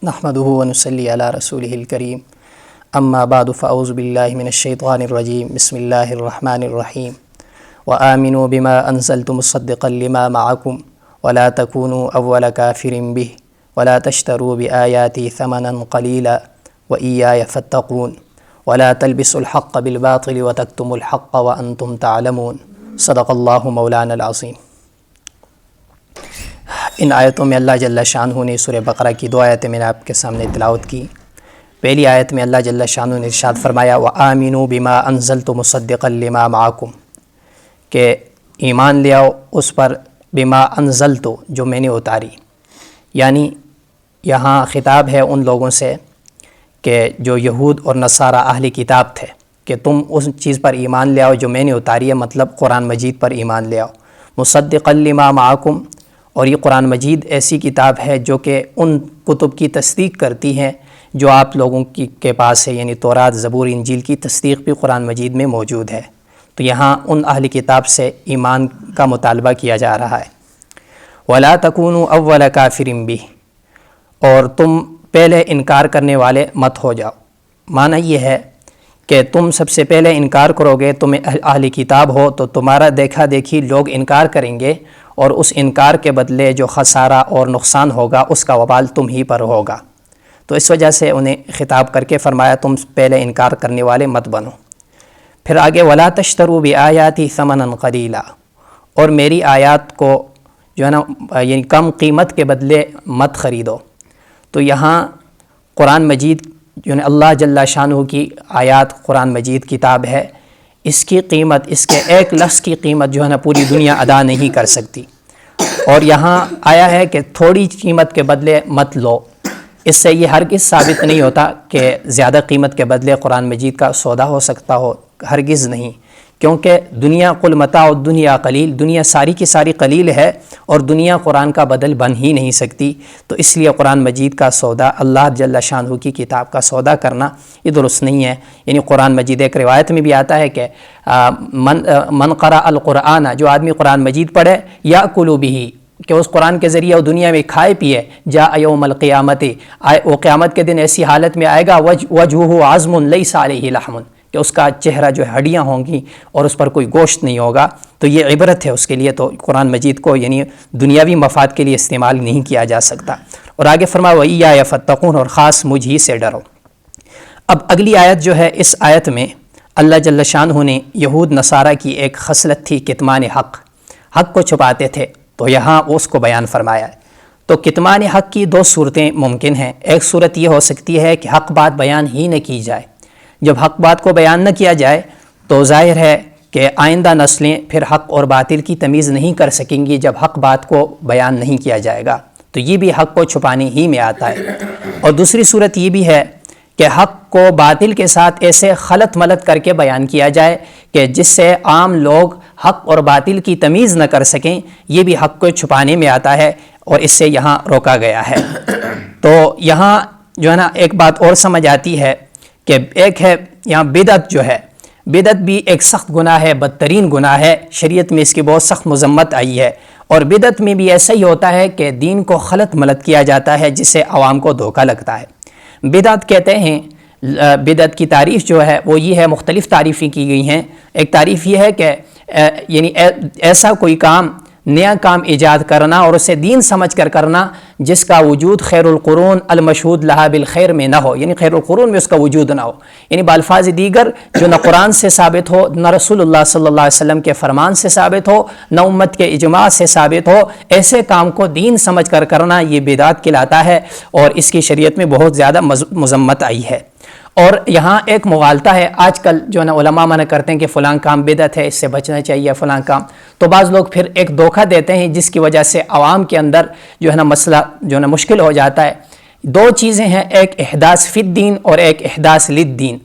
نحمده ونصلی علی رسولہ الکریم اما بعد فاعوذ باللہ من الشیطان الرجیم بسم اللہ الرحمن الرحیم وآمنوا بما انزلت مصدقا لما معکم ولا تکونوا اول کافر به ولا تشتروا بآیاتی ثمنا قلیلا وإیای فاتقون ولا تلبسوا الحق بالباطل وتکتموا الحق وانتم تعلمون صدق اللہ مولانا العظیم۔ ان آیتوں میں اللہ جل شانہ نے سورہ بقرہ کی 2 آیتیں میں نے آپ کے سامنے تلاوت کی۔ پہلی آیت میں اللہ جل شانہ نے ارشاد فرمایا وآمنوا بما انزلت مصدقا لما معکم، کہ ایمان لے آؤ اس پر بما انزلت جو میں نے اتاری، یعنی یہاں خطاب ہے ان لوگوں سے کہ جو یہود اور نصارہ اہل کتاب تھے کہ تم اس چیز پر ایمان لے آؤ جو میں نے اتاری ہے، مطلب قرآن مجید پر ایمان لے آؤ۔ مصدقا لما معکم، اور یہ قرآن مجید ایسی کتاب ہے جو کہ ان کتب کی تصدیق کرتی ہے جو آپ لوگوں کے پاس ہے، یعنی تورات، زبور، انجیل کی تصدیق بھی قرآن مجید میں موجود ہے۔ تو یہاں ان اہل کتاب سے ایمان کا مطالبہ کیا جا رہا ہے۔ وَلَا تَكُونُوا أَوَّلَ كَافِرٍ بِهِ، اور تم پہلے انکار کرنے والے مت ہو جاؤ۔ معنی یہ ہے کہ تم سب سے پہلے انکار کرو گے، تم اہل کتاب ہو تو تمہارا دیکھا دیکھی لوگ انکار کریں گے، اور اس انکار کے بدلے جو خسارہ اور نقصان ہوگا اس کا وبال تم ہی پر ہوگا۔ تو اس وجہ سے انہیں خطاب کر کے فرمایا تم پہلے انکار کرنے والے مت بنو۔ پھر آگے وَلَا تَشْتَرُوا بِآيَاتِي ثَمَنًا قَلِيلًا، اور میری آیات کو جو ہے نا یعنی کم قیمت کے بدلے مت خریدو۔ تو یہاں قرآن مجید جو ہے اللہ جل شانہ کی آیات، قرآن مجید کتاب ہے، اس کی قیمت، اس کے ایک لفظ کی قیمت جو ہے نا پوری دنیا ادا نہیں کر سکتی۔ اور یہاں آیا ہے کہ تھوڑی قیمت کے بدلے مت لو، اس سے یہ ہرگز ثابت نہیں ہوتا کہ زیادہ قیمت کے بدلے قرآن مجید کا سودا ہو سکتا ہو، ہرگز نہیں، کیونکہ دنیا قل متاع الدنیا قلیل، دنیا ساری کی ساری قلیل ہے، اور دنیا قرآن کا بدل بن ہی نہیں سکتی۔ تو اس لیے قرآن مجید کا سودا، اللہ جل شانہ کی کتاب کا سودا کرنا یہ درست نہیں ہے۔ یعنی قرآن مجید ایک روایت میں بھی آتا ہے کہ من قرأ القرآن، جو آدمی قرآن مجید پڑھے، یأکل بہ، کہ اس قرآن کے ذریعے وہ دنیا میں کھائے پیے، جاء یوم القیامت، وہ قیامت کے دن ایسی حالت میں آئے گا وجہہ عظم لیس علیہ لحم، کہ اس کا چہرہ جو ہے ہڈیاں ہوں گی اور اس پر کوئی گوشت نہیں ہوگا۔ تو یہ عبرت ہے اس کے لیے، تو قرآن مجید کو یعنی دنیاوی مفاد کے لیے استعمال نہیں کیا جا سکتا۔ اور آگے فرمایا وَإِيَّايَ فَاتَّقُونَ، اور خاص مجھ ہی سے ڈرو۔ اب اگلی آیت جو ہے، اس آیت میں اللہ جل شانہ نے یہود نصارہ کی ایک خصلت تھی کتمان حق کو چھپاتے تھے، تو یہاں اس کو بیان فرمایا ہے۔ تو کتمان حق کی 2 صورتیں ممکن ہیں۔ ایک صورت یہ ہو سکتی ہے کہ حق بات بیان ہی نہ کی جائے۔ جب حق بات کو بیان نہ کیا جائے تو ظاہر ہے کہ آئندہ نسلیں پھر حق اور باطل کی تمیز نہیں کر سکیں گی جب حق بات کو بیان نہیں کیا جائے گا، تو یہ بھی حق کو چھپانے ہی میں آتا ہے۔ اور دوسری صورت یہ بھی ہے کہ حق کو باطل کے ساتھ ایسے خلط ملط کر کے بیان کیا جائے کہ جس سے عام لوگ حق اور باطل کی تمیز نہ کر سکیں، یہ بھی حق کو چھپانے میں آتا ہے، اور اس سے یہاں روکا گیا ہے۔ تو یہاں جو ہے نا ایک بات اور سمجھ آتی ہے کہ ایک ہے یہاں بدعت، جو ہے بدعت بھی ایک سخت گناہ ہے، بدترین گناہ ہے، شریعت میں اس کی بہت سخت مذمت آئی ہے۔ اور بدعت میں بھی ایسا ہی ہوتا ہے کہ دین کو خلط ملط کیا جاتا ہے جس سے عوام کو دھوکہ لگتا ہے۔ بدعت کہتے ہیں، بدعت کی تعریف جو ہے وہ یہ ہے، مختلف تعریفیں کی گئی ہیں۔ ایک تعریف یہ ہے کہ یعنی ایسا کوئی کام، نیا کام ایجاد کرنا اور اسے دین سمجھ کر کرنا جس کا وجود خیر القرون المشہود لہا بالخیر میں نہ ہو، یعنی خیر القرون میں اس کا وجود نہ ہو، یعنی بالفاظ دیگر جو نہ قرآن سے ثابت ہو، نہ رسول اللہ صلی اللہ علیہ وسلم کے فرمان سے ثابت ہو، نہ امت کے اجماع سے ثابت ہو، ایسے کام کو دین سمجھ کر کرنا یہ بدعت کہلاتا ہے، اور اس کی شریعت میں بہت زیادہ مذمت آئی ہے۔ اور یہاں ایک مغالطہ ہے، آج کل جو ہے نا علماء منع کرتے ہیں کہ فلاں کام بدعت ہے، اس سے بچنا چاہیے فلاں کام، تو بعض لوگ پھر ایک دھوکہ دیتے ہیں جس کی وجہ سے عوام کے اندر جو ہے نا مسئلہ جو ہے نا مشکل ہو جاتا ہے۔ 2 چیزیں ہیں، ایک احداث فی الدین اور ایک احداث للدین۔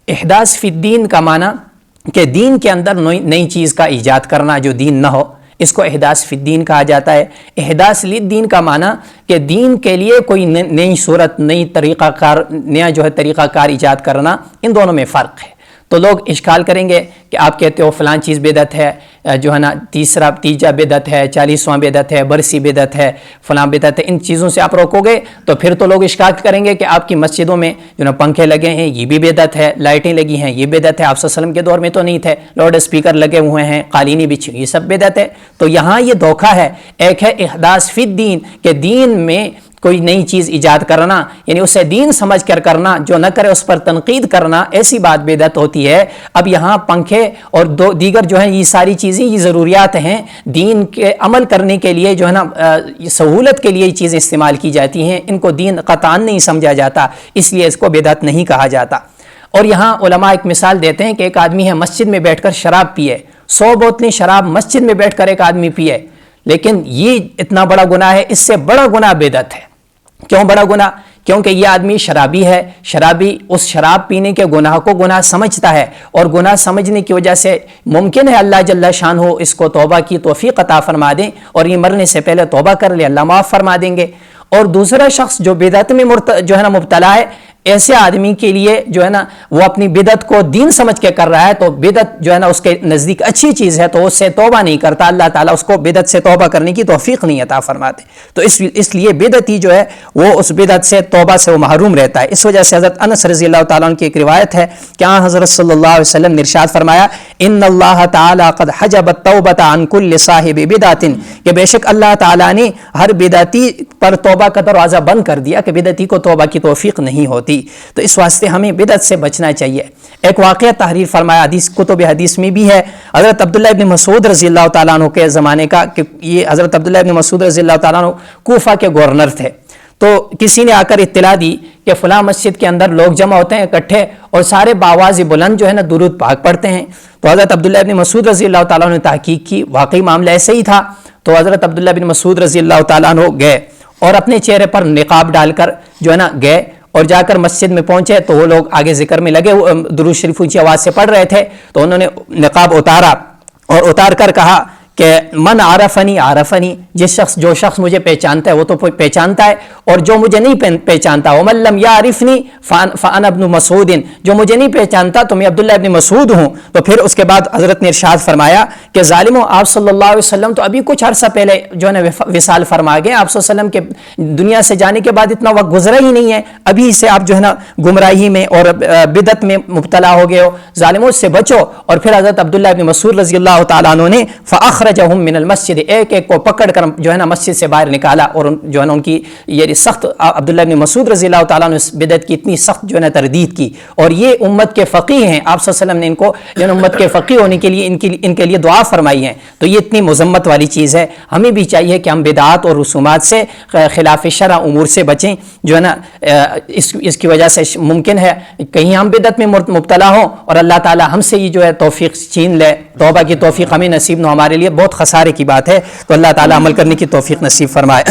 احداث فی الدین کا معنی کہ دین کے اندر نئی چیز کا ایجاد کرنا جو دین نہ ہو، اس کو احداث فی الدین کہا جاتا ہے۔ احداث للدین کا معنی کہ دین کے لیے کوئی نئی صورت، نئی طریقہ کار، نیا جو ہے طریقہ کار ایجاد کرنا، ان دونوں میں فرق ہے۔ تو لوگ اشکال کریں گے کہ آپ کہتے ہو فلان چیز بدعت ہے، جو ہے نا تیجا بدعت ہے، 40واں بدعت ہے، برسی بدعت ہے، فلاں بدعت ہے، ان چیزوں سے آپ روکو گے تو پھر تو لوگ اشکال کریں گے کہ آپ کی مسجدوں میں جو نا پنکھے لگے ہیں یہ بھی بدعت ہے، لائٹیں لگی ہیں یہ بدعت ہے، آپ صلی اللہ علیہ وسلم کے دور میں تو نہیں تھے، لاؤڈ اسپیکر لگے ہوئے ہیں، قالینی بچھی یہ سب بدعت ہے۔ تو یہاں یہ دھوکہ ہے، ایک ہے احداث فی الدین کہ دین میں کوئی نئی چیز ایجاد کرنا، یعنی اسے دین سمجھ کر کرنا، جو نہ کرے اس پر تنقید کرنا، ایسی بات بدعت ہوتی ہے۔ اب یہاں پنکھے اور دیگر جو ہیں یہ ساری چیزیں یہ ضروریات ہیں، دین کے عمل کرنے کے لیے جو ہے نا سہولت کے لیے یہ چیزیں استعمال کی جاتی ہیں، ان کو دین قطعاً نہیں سمجھا جاتا، اس لیے اس کو بدعت نہیں کہا جاتا۔ اور یہاں علماء ایک مثال دیتے ہیں کہ ایک آدمی ہے مسجد میں بیٹھ کر شراب پیے، 100 بوتلیں شراب مسجد میں بیٹھ کر ایک آدمی پیے، لیکن یہ اتنا بڑا گناہ ہے، اس سے بڑا گناہ بدعت ہے۔ کیوں بڑا گناہ؟ کیونکہ یہ آدمی شرابی ہے، شرابی اس شراب پینے کے گناہ کو گناہ سمجھتا ہے، اور گناہ سمجھنے کی وجہ سے ممکن ہے اللہ جل شانہ اس کو توبہ کی توفیق عطا فرما دیں، اور یہ مرنے سے پہلے توبہ کر لے اللہ معاف فرما دیں گے۔ اور دوسرا شخص جو بدعت میں جو ہے نا مبتلا ہے، ایسے آدمی کے لیے جو ہے نا وہ اپنی بدعت کو دین سمجھ کے کر رہا ہے، تو بدعت جو ہے نا اس کے نزدیک اچھی چیز ہے تو اس سے توبہ نہیں کرتا، اللہ تعالیٰ اس کو بدعت سے توبہ کرنے کی توفیق نہیں عطا فرماتے، تو اس لیے بدعتی جو ہے وہ اس بدعت سے توبہ سے وہ محروم رہتا ہے۔ اس وجہ سے حضرت انس رضی اللہ تعالیٰ عنہ کی ایک روایت ہے کہ حضرت صلی اللہ علیہ وسلم نے ارشاد فرمایا ان اللہ تعالیٰ قد حجب التوبۃ عن کل صاحب بدعت، کہ بے شک اللہ تعالیٰ نے ہر بدعتی پر توبہ کا دروازہ بند کر دیا کہ بدعتی کو توبہ کی توفیق نہیں ہوتی، تو اس واسطے ہمیں بدعت سے بچنا چاہیے۔ ایک واقعہ تحریر فرمایا کتب حدیث میں بھی ہے، حضرت عبداللہ ابن مسعود رضی اللہ تعالیٰ عنہ کے زمانے کا، کہ یہ حضرت عبداللہ ابن مسعود رضی اللہ تعالیٰ عنہ کوفہ کے گورنر تھے، تو کسی نے آ کر اطلاع دی کہ فلاں مسجد کے اندر لوگ جمع ہوتے ہیں اکٹھے اور سارے باواز بلند جو ہے نا درود پاک پڑھتے ہیں، تو حضرت عبداللہ ابن مسعود رضی اللہ تعالیٰ عنہ نے تحقیق کی، واقعی معاملہ ایسے ہی تھا، تو حضرت عبداللہ ابن مسعود رضی اللہ تعالیٰ عنہ گئے اور اپنے چہرے پر نقاب ڈال کر جو ہے نا گئے، اور جا کر مسجد میں پہنچے تو وہ لوگ آگے ذکر میں لگے درود شریف اونچی آواز سے پڑھ رہے تھے، تو انہوں نے نقاب اتارا اور اتار کر کہا کہ من عرفنی عرفنی، جو شخص مجھے پہچانتا ہے وہ تو پہچانتا ہے، اور جو مجھے نہیں پہچانتا ومن لم یعرفنی فانا ابن مسعود، جو مجھے نہیں پہچانتا تو میں عبداللہ ابن مسعود ہوں۔ تو پھر اس کے بعد حضرت نے ارشاد فرمایا کہ ظالموں، آپ صلی اللہ علیہ وسلم تو ابھی کچھ عرصہ پہلے جو ہے نا وصال فرما گئے، آپ صلی اللہ علیہ وسلم کے دنیا سے جانے کے بعد اتنا وقت گزرا ہی نہیں ہے، ابھی سے آپ جو ہے نا گمراہی میں اور بدعت میں مبتلا ہو گئے ہو، ظالموں سے بچو۔ اور پھر حضرت عبداللہ ابن مسعود رضی اللہ تعالیٰ عنہ نے فاخرجہم من المسجد، ایک ایک کو پکڑ کر جو ہے نا مسجد سے باہر نکالا، اور جو ہے نا ان کی یہ سخت، عبداللہ ابن مسعود رضی اللہ تعالیٰ نے اس بدعت کی اتنی سخت جو ہے نا تردید کی، اور یہ امت کے فقیہ ہیں، آپ صلی اللہ علیہ وسلم نے ان کو جو ہے نا امت کے فقیہ ہونے کے لیے ان کے لیے دعا فرمائی ہے، تو یہ اتنی مذمت والی چیز ہے۔ ہمیں بھی چاہیے کہ ہم بدعات اور رسومات سے خلاف شرع امور سے بچیں، جو ہے نا اس کی وجہ سے ممکن ہے کہیں ہم بدعت میں مبتلا ہوں اور اللہ تعالیٰ ہم سے یہ جو ہے توفیق چھین لے، توبہ کی توفیق ہمیں نصیب نہ، ہمارے لیے بہت خسارے کی بات ہے، تو اللہ تعالیٰ عمل کرنے کی توفیق نصیب فرمائے۔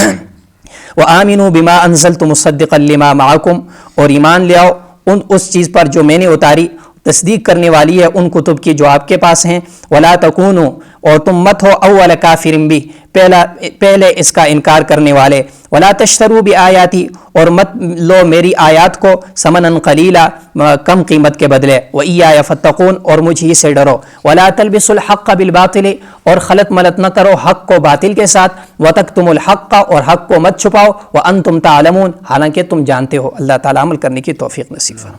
وَآمِنُوا بِمَا أَنزَلْتُ مُصَدِّقًا لِمَا مَعَكُمْ، اور ایمان لے آؤ اس چیز پر جو میں نے اتاری، تصدیق کرنے والی ہے ان کتب کی جو آپ کے پاس ہیں۔ وَلَا تَكُونُوا، اور تم مت ہو اول کافر بھی، پہلے اس کا انکار کرنے والے۔ وَلَا تَشْتَرُوا بِآيَاتِي، اور مت لو میری آیات کو ثمنا قلیلا، کم قیمت کے بدلے۔ وَإِيَّايَ فَاتَّقُونِ، اور مجھ ہی سے ڈرو۔ وَلَا تَلْبِسُوا الْحَقَّ بِالْبَاطِلِ، اور خلط ملط نہ کرو حق کو باطل کے ساتھ۔ وَتَكْتُمُوا الْحَقَّ، اور حق کو مت چھپاؤ۔ وَأَنْتُمْ تَعْلَمُونَ، حالانکہ تم جانتے ہو۔ اللہ تعالیٰ عمل کرنے کی توفیق نصیب فرمائے۔